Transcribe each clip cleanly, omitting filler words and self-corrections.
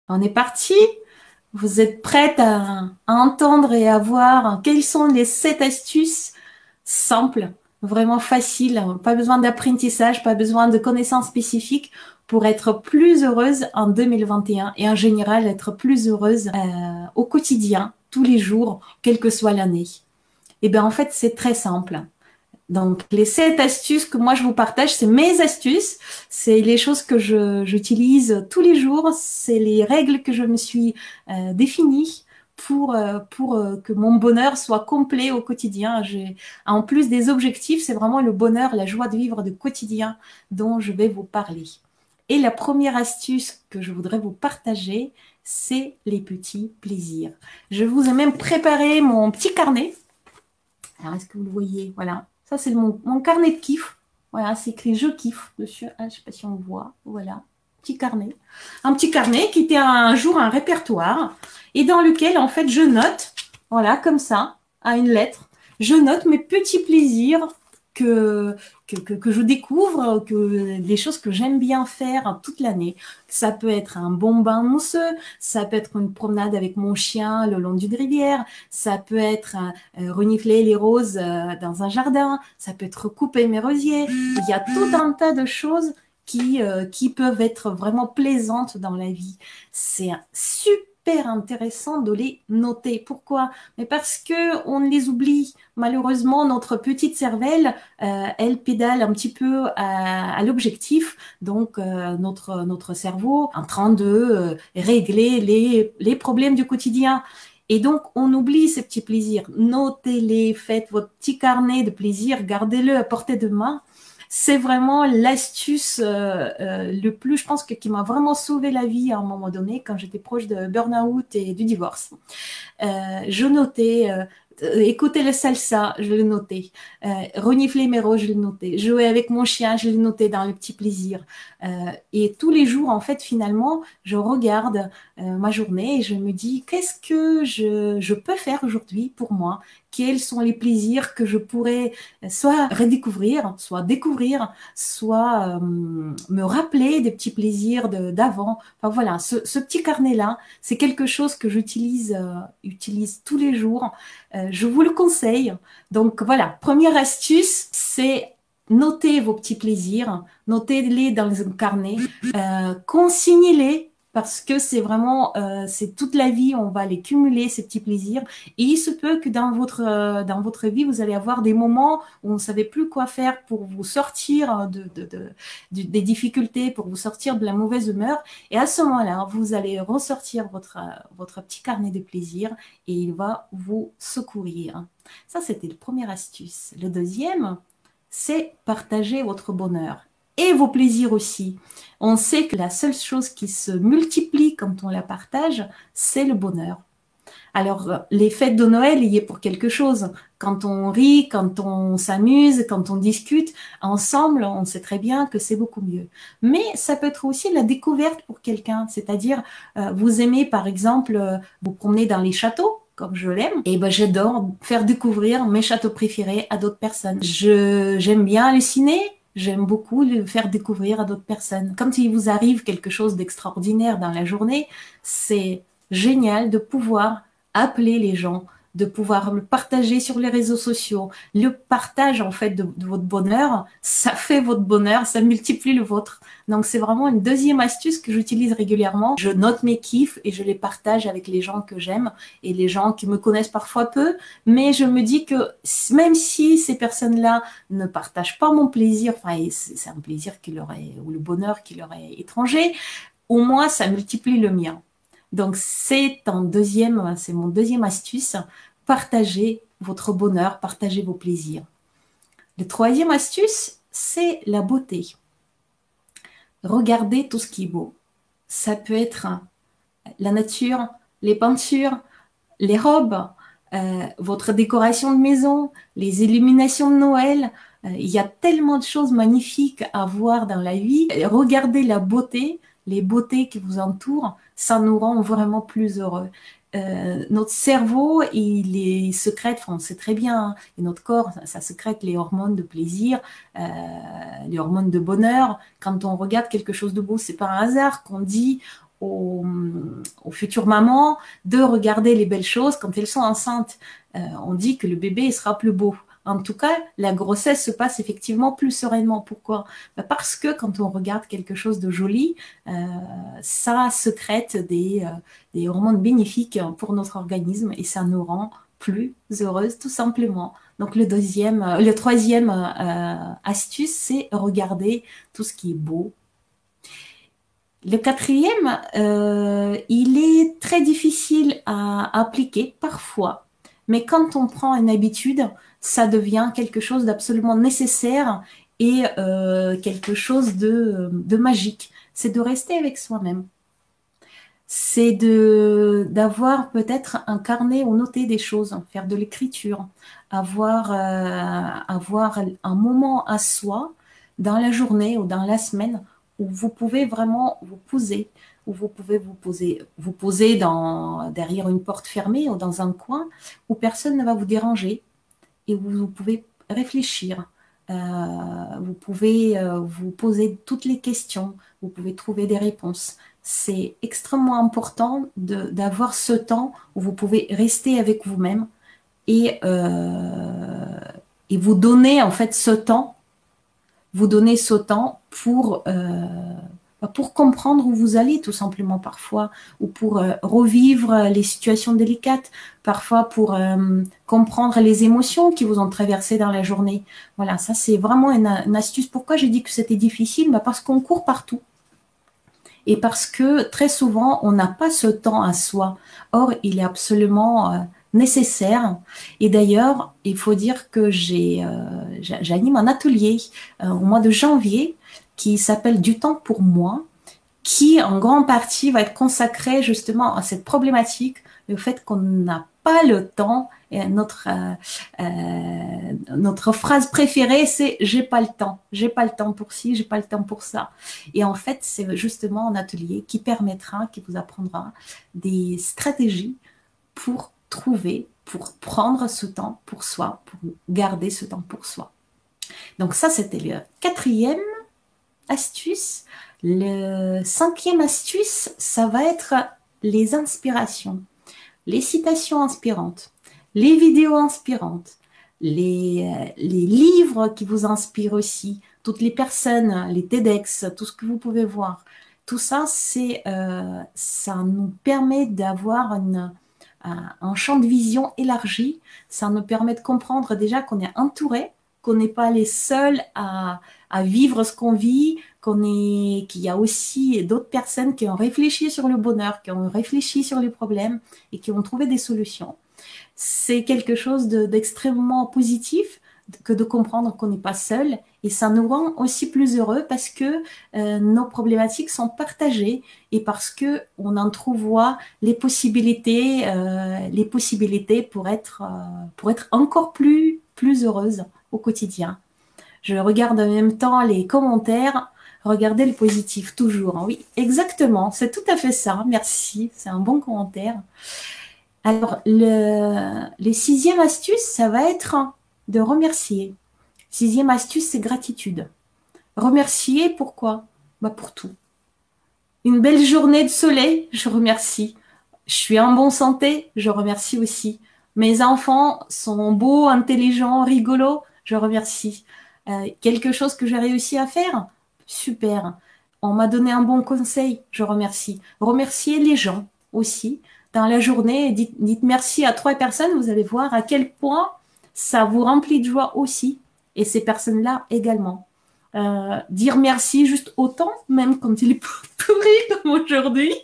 On est parti. Vous êtes prête à entendre et à voir quelles sont les 7 astuces simples, vraiment faciles, pas besoin d'apprentissage, pas besoin de connaissances spécifiques pour être plus heureuse en 2021 et en général être plus heureuse au quotidien, tous les jours, quelle que soit l'année. Et bien en fait, c'est très simple. Donc, les 7 astuces que moi je vous partage, c'est mes astuces, c'est les choses que j'utilise tous les jours, c'est les règles que je me suis définies pour que mon bonheur soit complet au quotidien. En plus des objectifs, c'est vraiment le bonheur, la joie de vivre du quotidien dont je vais vous parler. Et la première astuce que je voudrais vous partager, c'est les petits plaisirs. Je vous ai même préparé mon petit carnet. Alors, est-ce que vous le voyez? Voilà. Ça, c'est mon carnet de kiff. Voilà, c'est écrit je kiffe dessus. Ah, je ne sais pas si on le voit. Voilà. Petit carnet. Un petit carnet qui était un jour un répertoire et dans lequel, en fait, je note, voilà, comme ça, à une lettre, je note mes petits plaisirs que, que je découvre, les choses que j'aime bien faire toute l'année. Ça peut être un bon bain mousseux, ça peut être une promenade avec mon chien le long d'une rivière, ça peut être renifler les roses dans un jardin, ça peut être couper mes rosiers. Il y a tout un tas de choses qui peuvent être vraiment plaisantes dans la vie. C'est super intéressant de les noter. Pourquoi? Mais parce que on les oublie. Malheureusement, notre petite cervelle, elle pédale un petit peu à l'objectif. Donc, notre cerveau en train de régler les problèmes du quotidien. Et donc, on oublie ces petits plaisirs. Notez-les, faites votre petit carnet de plaisirs, gardez-le à portée de main. C'est vraiment l'astuce le plus, je pense, qui m'a vraiment sauvé la vie à un moment donné, quand j'étais proche de burn-out et du divorce. Je notais, écouter le salsa, je le notais. Renifler mes roses, je le notais. Jouer avec mon chien, je le notais dans les petits plaisirs. Et tous les jours, en fait, finalement, je regarde ma journée et je me dis, qu'est-ce que je peux faire aujourd'hui pour moi? Quels sont les plaisirs que je pourrais soit redécouvrir, soit découvrir, soit me rappeler des petits plaisirs d'avant. Enfin voilà, ce petit carnet-là, c'est quelque chose que utilise tous les jours. Je vous le conseille. Donc voilà, première astuce, c'est noter vos petits plaisirs, notez-les dans un carnet, consignez-les parce que c'est vraiment, c'est toute la vie, on va les cumuler, ces petits plaisirs. Et il se peut que dans votre vie, vous allez avoir des moments où on ne savait plus quoi faire pour vous sortir des difficultés, pour vous sortir de la mauvaise humeur. Et à ce moment-là, vous allez ressortir votre petit carnet de plaisir et il va vous secourir. Ça, c'était la première astuce. Le deuxième, c'est partager votre bonheur et vos plaisirs aussi. On sait que la seule chose qui se multiplie quand on la partage, c'est le bonheur. Alors, les fêtes de Noël, il y est pour quelque chose. Quand on rit, quand on s'amuse, quand on discute ensemble, on sait très bien que c'est beaucoup mieux. Mais ça peut être aussi la découverte pour quelqu'un. C'est-à-dire, vous aimez, par exemple, vous promener dans les châteaux, comme je l'aime, et ben j'adore faire découvrir mes châteaux préférés à d'autres personnes. J'aime bien le ciné, j'aime beaucoup le faire découvrir à d'autres personnes. Quand il vous arrive quelque chose d'extraordinaire dans la journée, c'est génial de pouvoir appeler les gens, de pouvoir le partager sur les réseaux sociaux. Le partage, en fait, de votre bonheur, ça fait votre bonheur, ça multiplie le vôtre. Donc, c'est vraiment une deuxième astuce que j'utilise régulièrement. Je note mes kiffs et je les partage avec les gens que j'aime et les gens qui me connaissent parfois peu. Mais je me dis que même si ces personnes-là ne partagent pas mon plaisir, enfin, c'est un plaisir qui leur est, ou le bonheur qui leur est étranger, au moins, ça multiplie le mien. Donc, c'est mon deuxième astuce. Partagez votre bonheur, partagez vos plaisirs. Le troisième astuce, c'est la beauté. Regardez tout ce qui est beau. Ça peut être la nature, les peintures, les robes, votre décoration de maison, les illuminations de Noël. Il y a tellement de choses magnifiques à voir dans la vie. Regardez la beauté, les beautés qui vous entourent, ça nous rend vraiment plus heureux. Notre cerveau, il sécrète, enfin, on sait très bien, hein, et notre corps, ça sécrète les hormones de plaisir, les hormones de bonheur. Quand on regarde quelque chose de beau, c'est pas un hasard qu'on dit aux futures mamans de regarder les belles choses quand elles sont enceintes. On dit que le bébé sera plus beau. En tout cas, la grossesse se passe effectivement plus sereinement. Pourquoi? Parce que quand on regarde quelque chose de joli, ça sécrète des hormones bénéfiques pour notre organisme et ça nous rend plus heureuses tout simplement. Donc le troisième astuce, c'est regarder tout ce qui est beau. Le quatrième, il est très difficile à appliquer parfois, mais quand on prend une habitude, ça devient quelque chose d'absolument nécessaire et quelque chose de magique. C'est de rester avec soi-même. C'est d'avoir peut-être un carnet où noter des choses, faire de l'écriture, avoir un moment à soi dans la journée ou dans la semaine où vous pouvez vraiment vous poser, où vous pouvez vous poser derrière une porte fermée ou dans un coin où personne ne va vous déranger et où vous pouvez réfléchir. Vous pouvez vous poser toutes les questions, vous pouvez trouver des réponses. C'est extrêmement important d'avoir ce temps où vous pouvez rester avec vous-même et, et vous donner en fait ce temps, pour comprendre où vous allez tout simplement parfois, ou pour revivre les situations délicates, parfois pour comprendre les émotions qui vous ont traversé dans la journée. Voilà, ça c'est vraiment une astuce. Pourquoi j'ai dit que c'était difficile? Parce qu'on court partout. Et parce que très souvent, on n'a pas ce temps à soi. Or, il est absolument nécessaire. Et d'ailleurs, il faut dire que j'anime un atelier au mois de janvier qui s'appelle Du temps pour moi, qui en grande partie va être consacré justement à cette problématique, le fait qu'on n'a pas le temps. Et notre phrase préférée, c'est j'ai pas le temps pour ci, j'ai pas le temps pour ça. Et en fait, c'est justement un atelier qui vous apprendra des stratégies pour prendre ce temps pour soi, pour garder ce temps pour soi. Donc ça, c'était le quatrième astuce. Le cinquième astuce, ça va être les inspirations, les citations inspirantes, les vidéos inspirantes, les livres qui vous inspirent aussi, toutes les personnes, les TEDx, tout ce que vous pouvez voir. Tout ça, ça nous permet d'avoir un champ de vision élargi. Ça nous permet de comprendre déjà qu'on est entouré, qu'on n'est pas les seuls à vivre ce qu'on vit, qu'il y a aussi d'autres personnes qui ont réfléchi sur le bonheur, qui ont réfléchi sur les problèmes et qui ont trouvé des solutions. C'est quelque chose d'extrêmement positif que de comprendre qu'on n'est pas seul et ça nous rend aussi plus heureux parce que nos problématiques sont partagées et parce que on entrevoit les possibilités pour être encore plus heureuse au quotidien. Je regarde en même temps les commentaires. Regardez le positif, toujours. Oui, exactement. C'est tout à fait ça. Merci. C'est un bon commentaire. Alors, les sixième astuce, ça va être de remercier. Sixième astuce, c'est gratitude. Remercier, pourquoi? Pour tout. Une belle journée de soleil, je remercie. Je suis en bonne santé, je remercie aussi. Mes enfants sont beaux, intelligents, rigolos, je remercie. Quelque chose que j'ai réussi à faire, super. On m'a donné un bon conseil, je remercie. Remercier les gens aussi. Dans la journée, dites merci à 3 personnes, vous allez voir à quel point ça vous remplit de joie aussi. Et ces personnes-là également. Dire merci juste autant, même quand il est pourri comme aujourd'hui,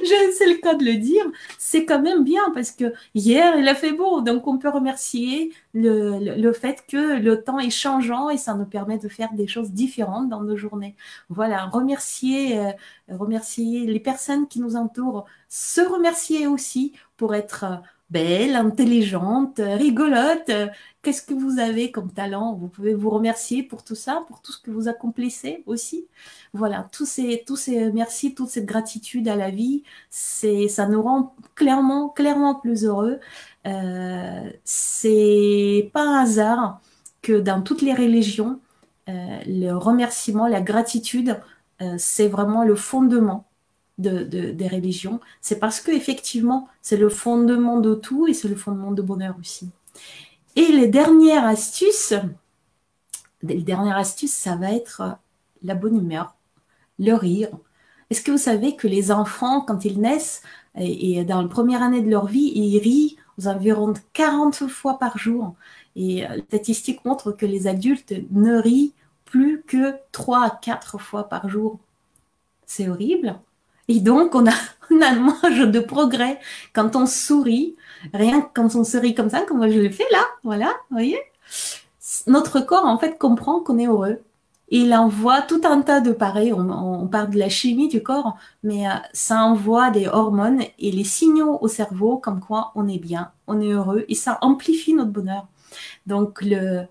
c'est le cas de le dire, c'est quand même bien parce que hier il a fait beau, donc on peut remercier le fait que le temps est changeant et ça nous permet de faire des choses différentes dans nos journées. Voilà, remercier les personnes qui nous entourent, se remercier aussi pour être belle, intelligente, rigolote. Qu'est-ce que vous avez comme talent? Vous pouvez vous remercier pour tout ça, pour tout ce que vous accomplissez aussi. Voilà, tous ces merci, toute cette gratitude à la vie, ça nous rend clairement plus heureux. C'est pas un hasard que dans toutes les religions, le remerciement, la gratitude, c'est vraiment le fondement des religions. C'est parce que effectivement, c'est le fondement de tout et c'est le fondement de bonheur aussi. Et les dernières astuces, ça va être la bonne humeur, le rire. Est-ce que vous savez que les enfants, quand ils naissent, et dans la première année de leur vie, ils rient aux environs de 40 fois par jour. Et les statistiques montrent que les adultes ne rient plus que 3 à 4 fois par jour. C'est horrible. Et donc, on a une marge de progrès quand on sourit. Rien que quand on sourit comme ça, comme je l'ai fait là, voilà, vous voyez, notre corps, en fait, comprend qu'on est heureux. Il envoie tout un tas de pareil, on parle de la chimie du corps, mais ça envoie des hormones et les signaux au cerveau comme quoi on est bien, on est heureux, et ça amplifie notre bonheur. Donc, le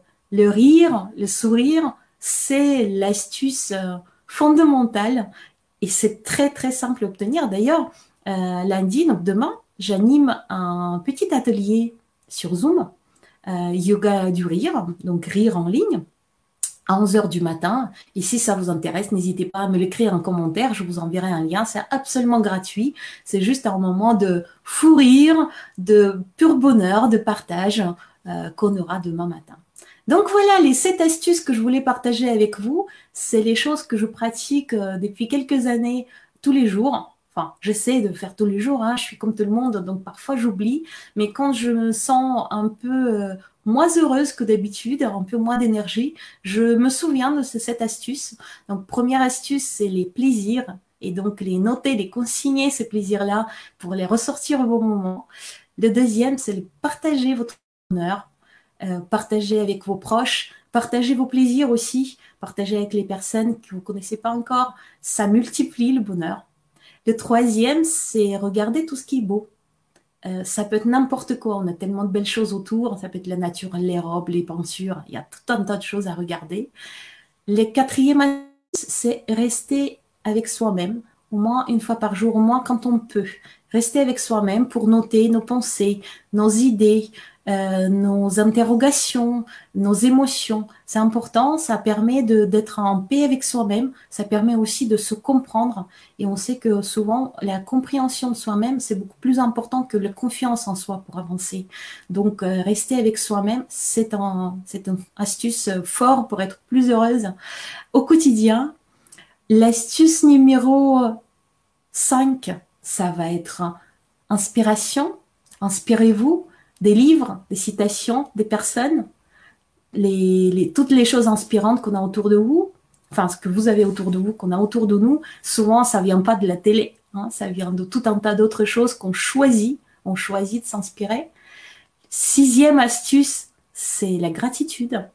rire, le sourire, c'est l'astuce fondamentale et c'est très, très simple à obtenir. D'ailleurs, lundi, donc demain, j'anime un petit atelier sur Zoom, yoga du rire, donc rire en ligne, à 11 h du matin. Et si ça vous intéresse, n'hésitez pas à me l'écrire en commentaire, je vous enverrai un lien, c'est absolument gratuit. C'est juste un moment de fou rire, de pur bonheur, de partage qu'on aura demain matin. Donc voilà les 7 astuces que je voulais partager avec vous. C'est les choses que je pratique depuis quelques années tous les jours. Enfin, j'essaie de faire tous les jours, hein. Je suis comme tout le monde, donc parfois j'oublie. Mais quand je me sens un peu moins heureuse que d'habitude, un peu moins d'énergie, je me souviens de ces 7 astuces. Donc première astuce, c'est les plaisirs. Et donc les noter, les consigner, ces plaisirs-là, pour les ressortir au bon moment. Le deuxième, c'est le partager votre bonheur. Partagez avec vos proches, partagez vos plaisirs aussi, partagez avec les personnes que vous ne connaissez pas encore, ça multiplie le bonheur. Le troisième, c'est regarder tout ce qui est beau. Ça peut être n'importe quoi, on a tellement de belles choses autour, ça peut être la nature, les robes, les peintures, il y a tout un tas de choses à regarder. Le quatrième, c'est rester avec soi-même, au moins une fois par jour, au moins quand on peut. Rester avec soi-même pour noter nos pensées, nos idées, nos interrogations, nos émotions. C'est important, ça permet d'être en paix avec soi-même, ça permet aussi de se comprendre. Et on sait que souvent, la compréhension de soi-même, c'est beaucoup plus important que la confiance en soi pour avancer. Donc, rester avec soi-même, c'est une astuce forte pour être plus heureuse au quotidien. L'astuce numéro 5, ça va être inspiration. Inspirez-vous des livres, des citations, des personnes, toutes les choses inspirantes qu'on a autour de vous, enfin ce que vous avez autour de vous, qu'on a autour de nous. Souvent, ça ne vient pas de la télé, hein, ça vient de tout un tas d'autres choses qu'on choisit. On choisit de s'inspirer. 6e astuce, c'est la gratitude.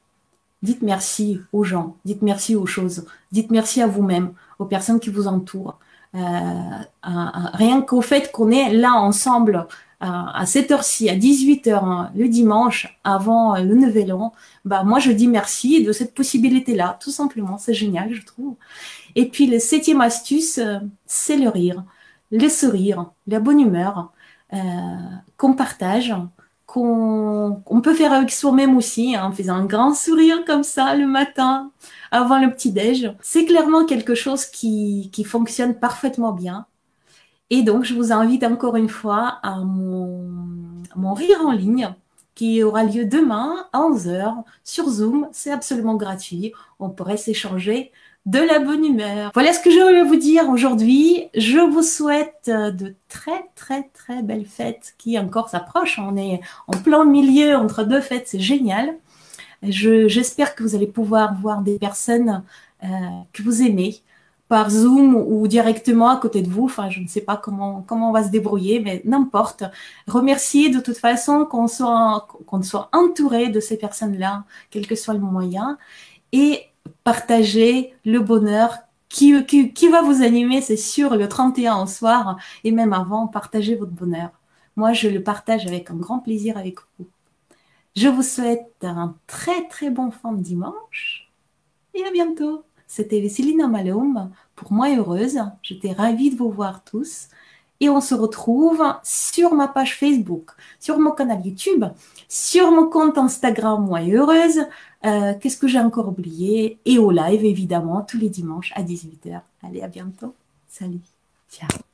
Dites merci aux gens, dites merci aux choses, dites merci à vous-même, aux personnes qui vous entourent. Rien qu'au fait qu'on est là ensemble à cette heure-ci, à 18 h hein, le dimanche, avant le Nouvel An, bah, moi je dis merci de cette possibilité-là, tout simplement, c'est génial, je trouve. Et puis le 7e astuce, c'est le rire, le sourire, la bonne humeur, qu'on partage, qu'on peut faire avec soi-même aussi, hein, en faisant un grand sourire comme ça le matin, avant le petit-déj. C'est clairement quelque chose qui fonctionne parfaitement bien. Et donc, je vous invite encore une fois à mon rire en ligne qui aura lieu demain à 11 h sur Zoom. C'est absolument gratuit. On pourrait s'échanger de la bonne humeur. Voilà ce que je voulais vous dire aujourd'hui. Je vous souhaite de très, très, très belles fêtes qui encore s'approchent. On est en plein milieu entre 2 fêtes. C'est génial. J'espère que vous allez pouvoir voir des personnes que vous aimez par Zoom ou directement à côté de vous. Enfin, je ne sais pas comment on va se débrouiller, mais n'importe. Remercier de toute façon qu'on soit entouré de ces personnes-là, quel que soit le moyen, et partager le bonheur qui va vous animer, c'est sûr, le 31 au soir, et même avant, partagez votre bonheur. Moi, je le partage avec un grand plaisir avec vous. Je vous souhaite un très très bon fin de dimanche et à bientôt. C'était Céline Malhomme pour Moi Heureuse. J'étais ravie de vous voir tous. Et on se retrouve sur ma page Facebook, sur mon canal YouTube, sur mon compte Instagram Moi Heureuse. Qu'est-ce que j'ai encore oublié? Et au live, évidemment, tous les dimanches à 18 h. Allez, à bientôt. Salut. Ciao.